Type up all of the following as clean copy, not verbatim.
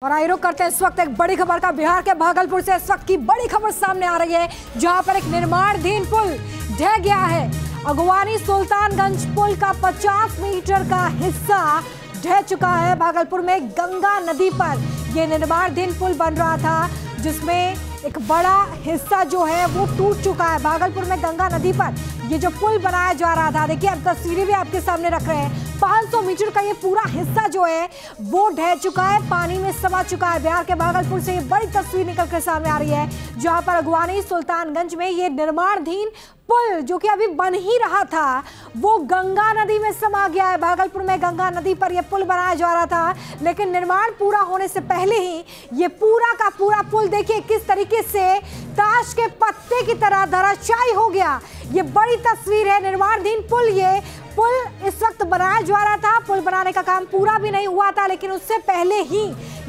और आइए रुक करते हैं इस वक्त एक बड़ी खबर का। बिहार के भागलपुर से इस वक्त की बड़ी खबर सामने आ रही है, जहां पर एक निर्माणाधीन पुल ढह गया है। अगवानी सुल्तानगंज पुल का 50 मीटर का हिस्सा ढह चुका है। भागलपुर में गंगा नदी पर यह निर्माणाधीन पुल बन रहा था, जिसमें एक बड़ा हिस्सा जो है वो टूट चुका है। भागलपुर में गंगा नदी पर ये जो पुल बनाया जा रहा था, देखिए अब तस्वीरें भी आपके सामने रख रहे हैं। 500 मीटर का ये पूरा हिस्सा जो है वो ढह चुका है, पानी में समा चुका है। बिहार के भागलपुर से ये बड़ी तस्वीर निकल कर सामने आ रही है, जहां पर अगवानी सुल्तानगंज में ये निर्माणाधीन पुल जो कि अभी बन ही रहा था, वो गंगा नदी में समा गया है। भागलपुर में गंगा नदी पर यह पुल बनाया जा रहा था, लेकिन निर्माण पूरा होने से पहले ही ये पूरा का पूरा पुल देखिए किस तरीके से ताश के पत्ते की तरह धराशायी हो गया। ये बड़ी तस्वीर है। निर्माणाधीन पुल, ये पुल इस वक्त बनाया जा रहा था। पुल बनाने का काम पूरा भी नहीं हुआ था, लेकिन उससे पहले ही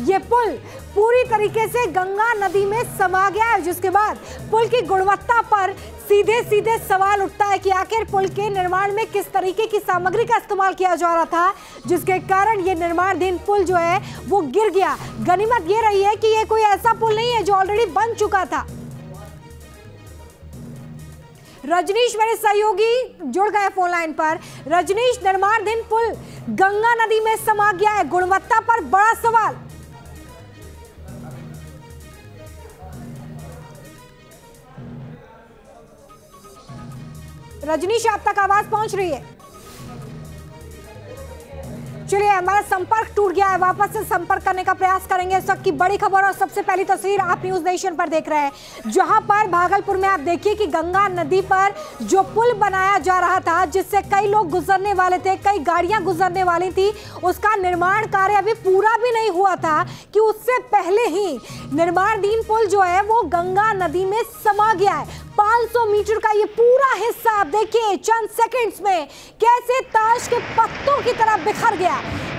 ये पुल पूरी तरीके से गंगा नदी में समा गया है, जिसके बाद पुल की गुणवत्ता पर सीधे सीधे सवाल उठता है कि आखिर पुल के निर्माण में किस तरीके की सामग्री का इस्तेमाल किया जा रहा था, जिसके कारण ये निर्माणाधीन पुल जो है वो गिर गया। गनीमत ये रही है कि ये कोई ऐसा पुल नहीं है जो ऑलरेडी बन चुका था। रजनीश मेरे सहयोगी जुड़ गए फोन लाइन पर। रजनीश, निर्माणाधीन पुल गंगा नदी में समा गया है, गुणवत्ता पर बड़ा सवाल। रजनीश, आप तक आवाज पहुंच रही है? चलिए, हमारा संपर्क टूट गया है, वापस से संपर्क करने का प्रयास करेंगे। इस वक्त की बड़ी खबर और सबसे पहली तस्वीर आप न्यूज नेशन पर देख रहे हैं, जहां पर भागलपुर में आप देखिए कि गंगा नदी पर जो पुल बनाया जा रहा था, जिससे कई लोग गुजरने वाले थे, कई गाड़ियां गुजरने वाली थी, उसका निर्माण कार्य अभी पूरा भी नहीं हुआ था कि उससे पहले ही निर्माणाधीन पुल जो है वो गंगा नदी में समा गया है। 500 मीटर का ये पूरा हिस्सा आप देखिए चंद सेकंड्स में कैसे ताश के पत्तों की तरह बिखर गया।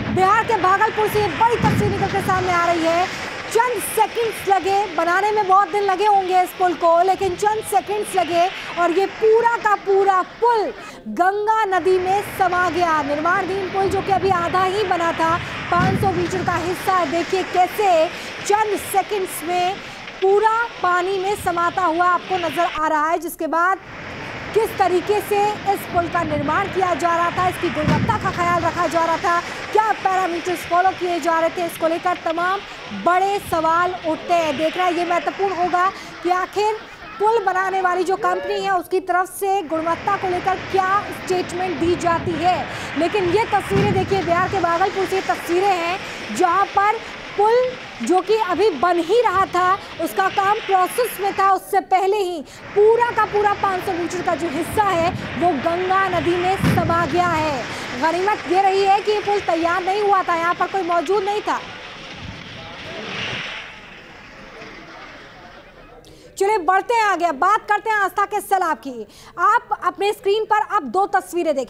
बिहार के भागलपुर से ये बड़ी तस्वीर निकल कर सामने आ रही है। चंद सेकंड्स लगे, बनाने में बहुत दिन लगे होंगे इस पुल को, लेकिन चंद सेकंड्स लगे और ये पूरा का पूरा पुल गंगा नदी में समा गया। निर्माणाधीन पुल जो कि अभी आधा ही बना था, 500 मीटर का हिस्सा, देखिए कैसे चंद सेकंड्स में पूरा पानी में समाता हुआ आपको नजर आ रहा है। जिसके बाद किस तरीके से इस पुल का निर्माण किया जा रहा था, इसकी गुणवत्ता का ख्याल रखा जा रहा था, क्या पैरामीटर्स फॉलो किए जा रहे थे, इसको लेकर तमाम बड़े सवाल उठते हैं। देख रहा है, ये महत्वपूर्ण होगा कि आखिर पुल बनाने वाली जो कंपनी है उसकी तरफ से गुणवत्ता को लेकर क्या स्टेटमेंट दी जाती है। लेकिन ये तस्वीरें देखिए, बिहार के भागलपुर से तस्वीरें हैं, जहाँ पर पुल जो कि अभी बन ही रहा था, उसका काम प्रोसेस में था, उससे पहले ही पूरा का पूरा 500 मीटर का जो हिस्सा है वो गंगा नदी में समा गया है। गनीमत ये रही है कि ये पुल तैयार नहीं हुआ था, यहाँ पर कोई मौजूद नहीं था। चलिए बढ़ते हैं आगे, बात करते हैं आस्था के सैलाब की। आप अपने स्क्रीन पर अब 2 तस्वीरें देखिए।